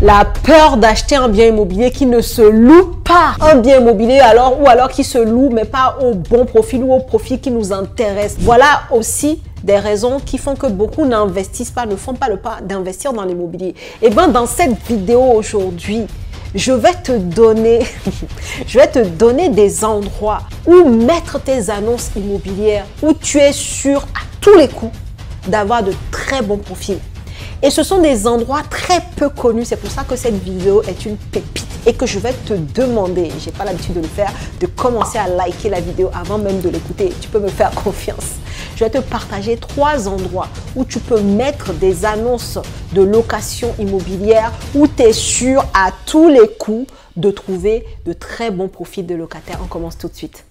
La peur d'acheter un bien immobilier qui ne se loue pas. Un bien immobilier ou alors qui se loue mais pas au bon profil ou au profil qui nous intéresse. Voilà aussi des raisons qui font que beaucoup n'investissent pas, ne font pas le pas d'investir dans l'immobilier. Et bien dans cette vidéo aujourd'hui, je vais te donner des endroits où mettre tes annonces immobilières, où tu es sûr à tous les coups d'avoir de très bons profils. Et ce sont des endroits très peu connus. C'est pour ça que cette vidéo est une pépite et que je vais te demander, j'ai pas l'habitude de le faire, de commencer à liker la vidéo avant même de l'écouter. Tu peux me faire confiance. Je vais te partager 3 endroits où tu peux mettre des annonces de location immobilière où tu es sûr à tous les coups de trouver de très bons profils de locataires. On commence tout de suite.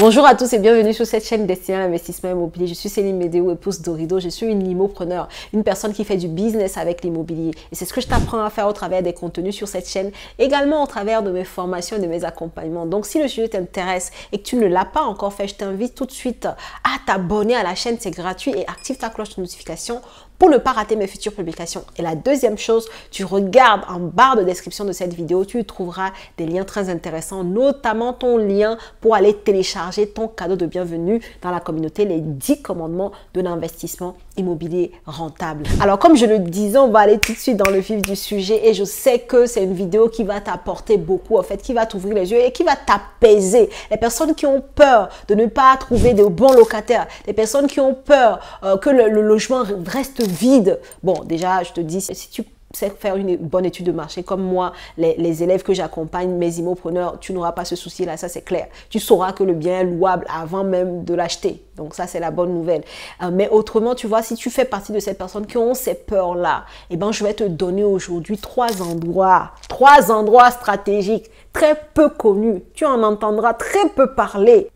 Bonjour à tous et bienvenue sur cette chaîne destinée à l'investissement immobilier. Je suis Céline Médéo, épouse d'Orido. Je suis une immopreneur, une personne qui fait du business avec l'immobilier. Et c'est ce que je t'apprends à faire au travers des contenus sur cette chaîne, également au travers de mes formations et de mes accompagnements. Donc, si le sujet t'intéresse et que tu ne l'as pas encore fait, je t'invite tout de suite à t'abonner à la chaîne. C'est gratuit et active ta cloche de notification pour ne pas rater mes futures publications. Et la deuxième chose, tu regardes en barre de description de cette vidéo, tu y trouveras des liens très intéressants, notamment ton lien pour aller télécharger ton cadeau de bienvenue dans la communauté, les 10 commandements de l'investissement immobilier rentable. Alors, comme je le disais, on va aller tout de suite dans le vif du sujet et je sais que c'est une vidéo qui va t'apporter beaucoup, en fait, qui va t'ouvrir les yeux et qui va t'apaiser. Les personnes qui ont peur de ne pas trouver de bons locataires, les personnes qui ont peur que le logement reste vide. Bon, déjà, je te dis, si tu sais faire une bonne étude de marché, comme moi, les élèves que j'accompagne, mes immopreneurs, tu n'auras pas ce souci-là, ça c'est clair. Tu sauras que le bien est louable avant même de l'acheter. Donc ça, c'est la bonne nouvelle. Mais autrement, tu vois, si tu fais partie de ces personnes qui ont ces peurs-là, eh ben, je vais te donner aujourd'hui 3 endroits stratégiques, très peu connus. Tu en entendras très peu parler.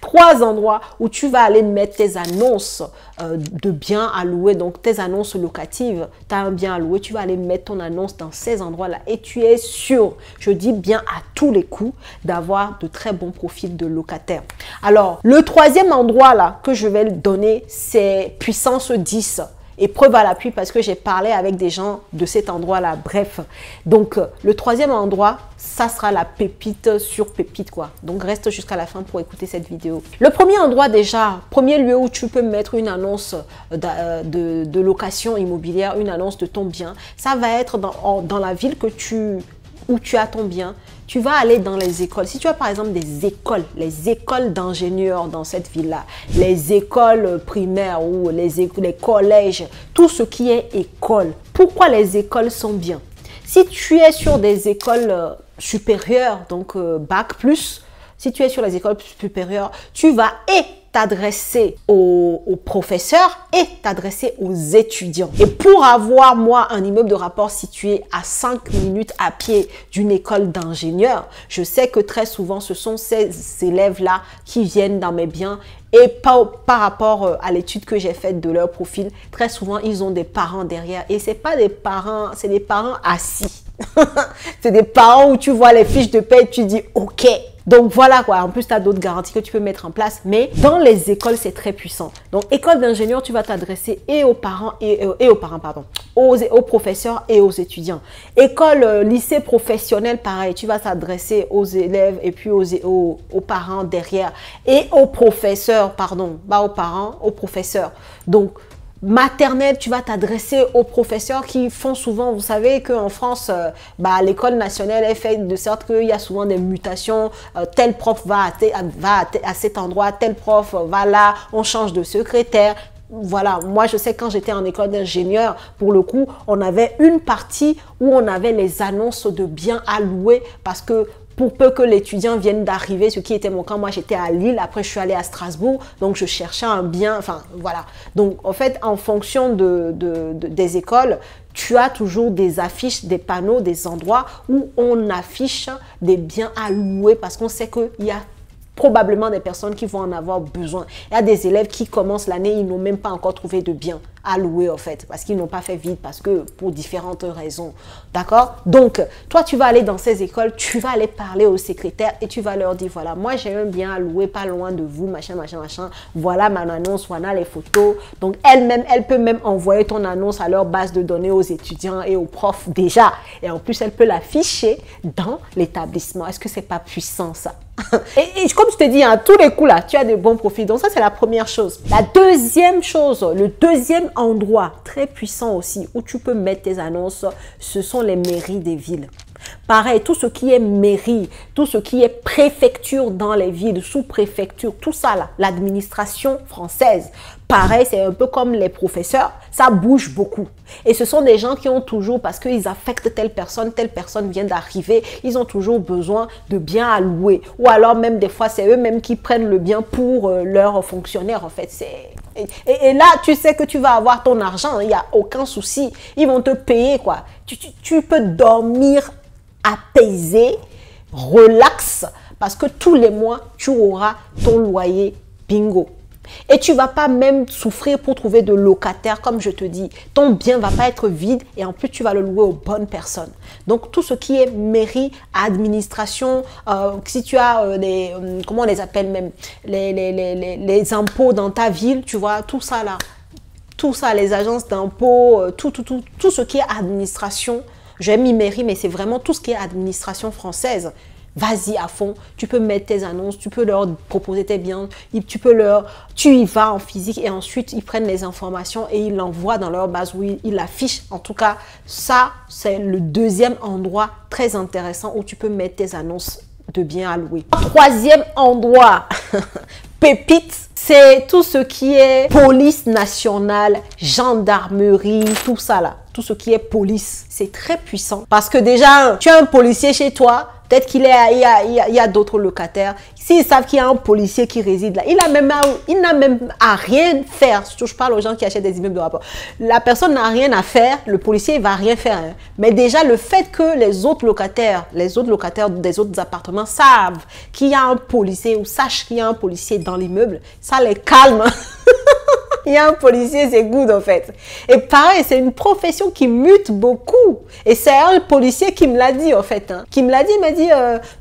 3 endroits où tu vas aller mettre tes annonces de biens à louer, donc tes annonces locatives. Tu as un bien à louer, tu vas aller mettre ton annonce dans ces endroits-là et tu es sûr, je dis bien à tous les coups, d'avoir de très bons profils de locataires. Alors, le 3e endroit là que je vais le donner, c'est puissance 10. Et preuve à l'appui parce que j'ai parlé avec des gens de cet endroit-là. Bref, donc le 3e endroit, ça sera la pépite sur pépite quoi. Donc reste jusqu'à la fin pour écouter cette vidéo. Le premier endroit déjà, premier lieu où tu peux mettre une annonce de location immobilière, une annonce de ton bien, ça va être dans la ville où tu as ton bien. Tu vas aller dans les écoles. Si tu as par exemple des écoles, les écoles d'ingénieurs dans cette ville-là, les écoles primaires ou les collèges, tout ce qui est école. Pourquoi les écoles sont bien? Si tu es sur des écoles supérieures, donc Bac+, si tu es sur les écoles supérieures, tu vas t'adresser aux professeurs et t'adresser aux étudiants. Et pour avoir, moi, un immeuble de rapport situé à 5 minutes à pied d'une école d'ingénieurs, je sais que très souvent, ce sont ces élèves-là qui viennent dans mes biens et par rapport à l'étude que j'ai faite de leur profil, très souvent, ils ont des parents derrière. Et ce n'est pas des parents, c'est des parents assis. C'est des parents où tu vois les fiches de paie et tu dis « OK ». Donc voilà quoi, en plus tu as d'autres garanties que tu peux mettre en place, mais dans les écoles c'est très puissant. Donc école d'ingénieur, tu vas t'adresser et aux parents aux professeurs et aux étudiants. École lycée professionnel, pareil, tu vas t'adresser aux élèves et puis aux parents derrière et aux professeurs, pardon, pas aux parents, aux professeurs. Donc maternelle, tu vas t'adresser aux professeurs qui font souvent, vous savez qu'en France, l'école nationale est faite de sorte qu'il y a souvent des mutations, tel prof va à cet endroit, tel prof va là, on change de secrétaire. Voilà, moi je sais quand j'étais en école d'ingénieur, pour le coup, on avait une partie où on avait les annonces de biens à louer parce que pour peu que l'étudiant vienne d'arriver, ce qui était mon cas, moi j'étais à Lille, après je suis allée à Strasbourg, donc je cherchais un bien, enfin voilà. Donc en fait, en fonction des écoles, tu as toujours des affiches, des panneaux, des endroits où on affiche des biens à louer parce qu'on sait qu'il y a probablement des personnes qui vont en avoir besoin. Il y a des élèves qui commencent l'année, ils n'ont même pas encore trouvé de bien à louer en fait, parce qu'ils n'ont pas fait vide, parce que pour différentes raisons. D'accord? Donc, toi, tu vas aller dans ces écoles, tu vas aller parler aux secrétaires et tu vas leur dire, voilà, moi j'ai un bien à louer pas loin de vous, machin, machin, machin. Voilà ma annonce, voilà les photos. Donc, elle peut même envoyer ton annonce à leur base de données aux étudiants et aux profs déjà. Et en plus, elle peut l'afficher dans l'établissement. Est-ce que c'est pas puissant ça? Et comme je te dis, à tous les coups là, tu as de bons profils. Donc ça, c'est la première chose. La deuxième chose, le deuxième endroit très puissant aussi où tu peux mettre tes annonces, ce sont les mairies des villes. Pareil, tout ce qui est mairie, tout ce qui est préfecture dans les villes, sous-préfecture, tout ça là, l'administration française. Pareil, c'est un peu comme les professeurs, ça bouge beaucoup. Et ce sont des gens qui ont toujours, parce qu'ils affectent telle personne vient d'arriver, ils ont toujours besoin de biens à louer. Ou alors même des fois, c'est eux-mêmes qui prennent le bien pour leurs fonctionnaires en fait. Et là, tu sais que tu vas avoir ton argent, il n'y a aucun souci. Ils vont te payer quoi. Tu peux dormir apaisé, relax, parce que tous les mois, tu auras ton loyer bingo. Et tu ne vas pas même souffrir pour trouver de locataires, comme je te dis. Ton bien ne va pas être vide et en plus, tu vas le louer aux bonnes personnes. Donc, tout ce qui est mairie, administration, si tu as comment on les appelle même, les impôts dans ta ville, tu vois, tout ça là, tout ça, les agences d'impôts, tout ce qui est administration. J'ai mis mairie, mais c'est vraiment tout ce qui est administration française. Vas-y à fond, tu peux mettre tes annonces, tu peux leur proposer tes biens, tu y vas en physique et ensuite ils prennent les informations et ils l'envoient dans leur base où ils l'affichent. En tout cas, ça, c'est le deuxième endroit très intéressant où tu peux mettre tes annonces de biens à louer. Troisième endroit, pépite, c'est tout ce qui est police nationale, gendarmerie, tout ça là. Tout ce qui est police, c'est très puissant. Parce que déjà, tu as un policier chez toi, peut-être qu'il y a d'autres locataires. S'ils savent qu'il y a un policier qui réside là, il n'a même à rien faire. Surtout, je parle aux gens qui achètent des immeubles de rapport. La personne n'a rien à faire, le policier il va rien faire. Hein. Mais déjà, le fait que les autres locataires des autres appartements savent qu'il y a un policier ou sachent qu'il y a un policier dans l'immeuble, ça les calme. Il y a un policier, c'est good en fait. Et pareil, c'est une profession qui mute beaucoup. Et c'est un policier qui me l'a dit en fait. Hein, qui me l'a dit, il m'a dit,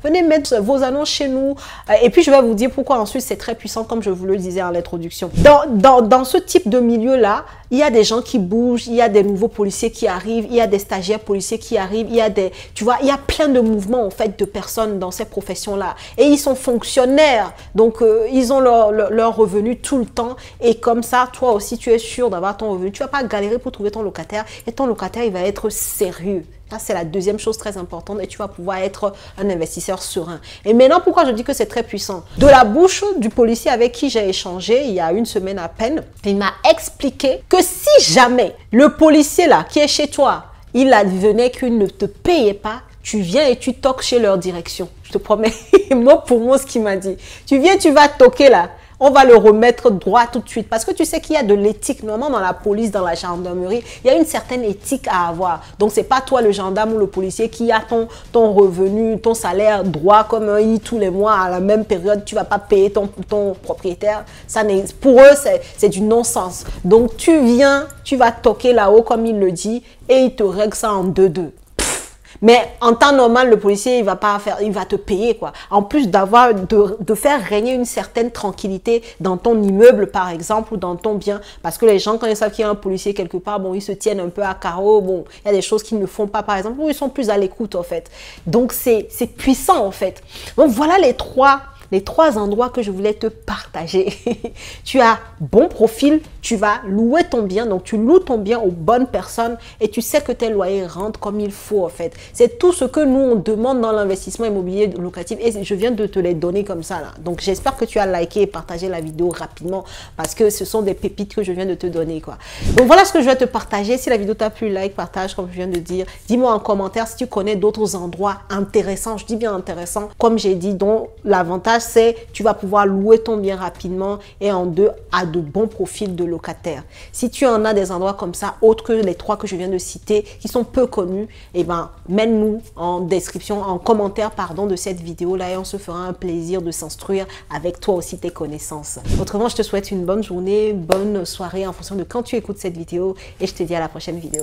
venez mettre vos annonces chez nous. Et puis je vais vous dire pourquoi ensuite c'est très puissant comme je vous le disais en l'introduction. Dans ce type de milieu-là, il y a des gens qui bougent, il y a des nouveaux policiers qui arrivent, il y a des stagiaires policiers qui arrivent, il y a tu vois, il y a plein de mouvements en fait de personnes dans ces professions-là. Et ils sont fonctionnaires, donc ils ont leur revenu tout le temps. Et comme ça, toi aussi, tu es sûr d'avoir ton revenu. Tu ne vas pas galérer pour trouver ton locataire et ton locataire, il va être sérieux. Ça, c'est la deuxième chose très importante et tu vas pouvoir être un investisseur serein. Et maintenant, pourquoi je dis que c'est très puissant? De la bouche du policier avec qui j'ai échangé il y a une semaine à peine, il m'a expliqué que si jamais le policier là qui est chez toi, il advenait qu'il ne te payait pas, tu viens et tu toques chez leur direction. Je te promets, mot pour mot ce qu'il m'a dit. Tu viens, tu vas toquer là. On va le remettre droit tout de suite. Parce que tu sais qu'il y a de l'éthique. Normalement, dans la police, dans la gendarmerie, il y a une certaine éthique à avoir. Donc, c'est pas toi, le gendarme ou le policier, qui a ton revenu, ton salaire droit comme un i tous les mois à la même période. Tu vas pas payer ton propriétaire. Pour eux, c'est du non-sens. Donc, tu viens, tu vas toquer là-haut, comme il le dit, et il te règle ça en 2-2. Mais en temps normal, le policier, il va te payer quoi. En plus de faire régner une certaine tranquillité dans ton immeuble, par exemple, ou dans ton bien. Parce que les gens, quand ils savent qu'il y a un policier quelque part, bon, ils se tiennent un peu à carreau. Bon, il y a des choses qu'ils ne font pas, par exemple, ou ils sont plus à l'écoute, en fait. Donc, c'est puissant, en fait. Donc, voilà les trois endroits que je voulais te partager. Tu as bon profil, tu vas louer ton bien, donc tu loues ton bien aux bonnes personnes et tu sais que tes loyers rentrent comme il faut en fait. C'est tout ce que nous on demande dans l'investissement immobilier locatif et je viens de te les donner comme ça là. Donc j'espère que tu as liké et partagé la vidéo rapidement parce que ce sont des pépites que je viens de te donner quoi. Donc voilà ce que je vais te partager. Si la vidéo t'a plu, like, partage comme je viens de dire. Dis-moi en commentaire si tu connais d'autres endroits intéressants. Je dis bien intéressants comme j'ai dit, dont l'avantage c'est tu vas pouvoir louer ton bien rapidement et en deux à de bons profils de location. locataires. Si tu en as des endroits comme ça, autres que les 3 que je viens de citer, qui sont peu connus, eh ben, mets-nous en description, en commentaire, pardon, de cette vidéo-là et on se fera un plaisir de s'instruire avec toi aussi tes connaissances. Autrement, je te souhaite une bonne journée, une bonne soirée en fonction de quand tu écoutes cette vidéo et je te dis à la prochaine vidéo.